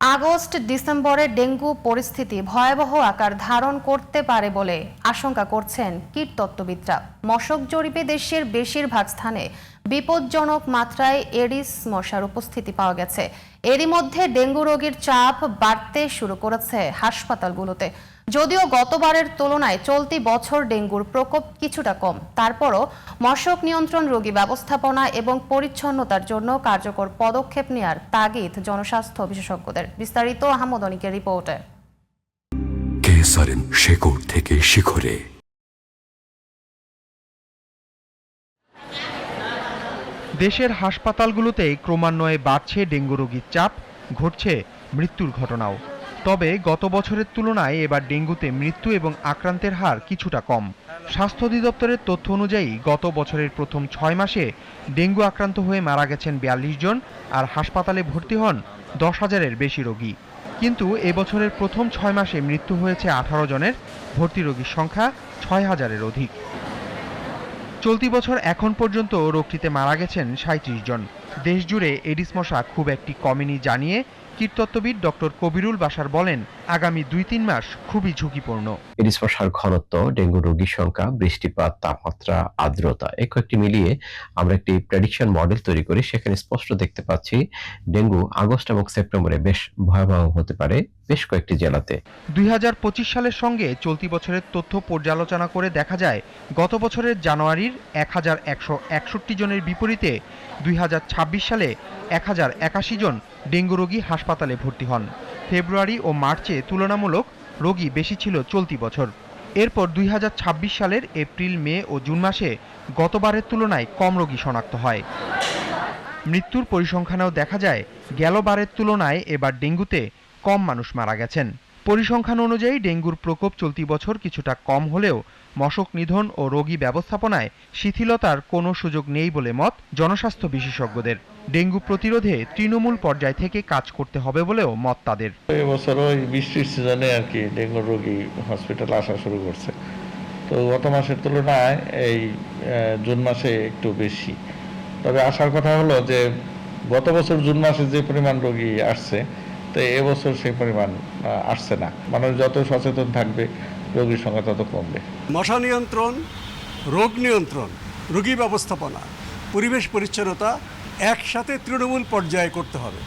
August ডিসেম্বরে dengue পরিস্থিতি ভয়াবহ আকার ধারণ করতে পারে বলে আশঙ্কা করছেন কীটতত্ত্ববিদরা। মশক জরিপে দেশের বেশিরভাগ স্থানে বিপজ্জনক মাত্রায় এডিস মশার উপস্থিতি পাওয়া গেছে। এরই মধ্যে ডেঙ্গু রোগীর চাপ বাড়তে শুরু করেছে হাসপাতালগুলোতে। যদিও গতবারের তুলনায় চলতি বছর ডেঙ্গুর প্রকোপ কিছুটা কম, তারপরও মশক নিয়ন্ত্রণ, রোগী ব্যবস্থাপনা এবং পরিচ্ছন্নতার জন্য কার্যকর পদক্ষেপ নেওয়ার তাগিদ জনস্বাস্থ্য বিশেষজ্ঞদের। বিস্তারিত আহমদ অনিকের রিপোর্টে। কেসারেন শেকড় থেকে শিখরে। দেশের হাসপাতালগুলোতে ক্রমান্বয়ে বাড়ছে ডেঙ্গু রোগীর চাপ, ঘটছে মৃত্যুর ঘটনাও। তবে গত বছরের তুলনায় এবার ডেঙ্গুতে মৃত্যু এবং আক্রান্তের হার কিছুটা কম। স্বাস্থ্য অধিদপ্তরের তথ্য অনুযায়ী গত বছরের প্রথম 6 মাসে ডেঙ্গু আক্রান্ত হয়ে মারা গেছেন 42 জন, আর হাসপাতালে ভর্তি হন 10,000-এর বেশি রোগী। কিন্তু এবছরের প্রথম 6 মাসে মৃত্যু হয়েছে 18 জনের, ভর্তি রোগীর সংখ্যা 6,000-এর অধিক। চলতি বছর এখন পর্যন্ত রোগটিতে মারা গেছেন 37 জন। দেশজুড়ে এডিস মশা খুব একটি কমেনি জানিয়ে কীটতত্ত্ববিদ ডক্টর কবিরুল বাশার বলেন, আগামী 2-3 মাস খুবই ঝুঁকিপূর্ণ। এডিস মশার ঘনত্ব, ডেঙ্গু রোগীর সংখ্যা, বৃষ্টিপাত, তাপমাত্রা, আর্দ্রতা এই কয়েকটি মিলিয়ে আমরা একটি প্রেডিকশন মডেল তৈরি করি। সেখানে স্পষ্ট দেখতে পাচ্ছি ডেঙ্গু আগস্ট এবং সেপ্টেম্বরে বেশ ভয়াবহ হতে পারে বেশ কয়েকটি জেলাতে। 2025 সালের সঙ্গে চলতি বছরের তথ্য পর্যালোচনা করে দেখা যায়, গত বছরের জানুয়ারির 1161 জনের বিপরীতে 2026 সালে 1081 জন ডেঙ্গু রোগী হাসপাতালে ভর্তি হন। ফেব্রুয়ারি ও মার্চে তুলনামূলক রোগী বেশি ছিল চলতি বছর। এরপর 2026 সালের এপ্রিল, মে ও জুন মাসে গতবারের তুলনায় কম রোগী শনাক্ত হয়। মৃত্যুর পরিসংখ্যানেও দেখা যায়, গেলবারের তুলনায় এবার ডেঙ্গুতে কম মানুষ মারা গেছেন। পরিসংখ্যান অনুযায়ী ডেঙ্গুর প্রকোপ চলতি বছর কিছুটা কম হলেও মশক নিধন ও রোগী ব্যবস্থাপনায় শিথিলতার কোনো সুযোগ নেই বলে মত জনস্বাস্থ্য বিশেষজ্ঞদের। ডেঙ্গু প্রতিরোধে তৃণমূল পর্যায় থেকে কাজ করতে হবে বলেও মত তাদের। এবছর ওই বৃষ্টির সিজনে আর কি ডেঙ্গু রোগী হসপিটালে আসা শুরু করছে, তো গত মাসের তুলনায় এই জুন মাসে একটু বেশি। তবে আসার কথা হলো যে গত বছর জুন মাসে যে পরিমাণ রোগী আসছে, তো এবছর সেই পরিমাণ আসছে না। মানুষ যত সচেতন থাকবে রোগীর সংখ্যা তত কমবে। মশা নিয়ন্ত্রণ, রোগ নিয়ন্ত্রণ, রোগী ব্যবস্থাপনা, পরিবেশ পরিচ্ছন্নতা একসাথে তৃণমূল পর্যায়ে করতে হবে।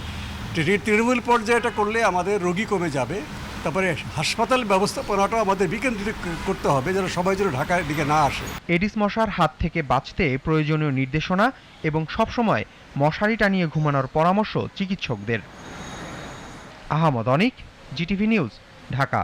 তৃণমূল পর্যায়েটা করলে আমাদের রোগী কমে যাবে। তারপরে হাসপাতাল ব্যবস্থাপনাটাও আমাদের বিকেন্দ্রিক করতে হবে, যেন সবাই যেন ঢাকার দিকে না আসে। এডিস মশার হাত থেকে বাঁচতে প্রয়োজনীয় নির্দেশনা এবং সবসময় মশারি টানিয়ে ঘুমানোর পরামর্শ চিকিৎসকদের। আহমদ অনিক, জিটিভি নিউজ, ঢাকা।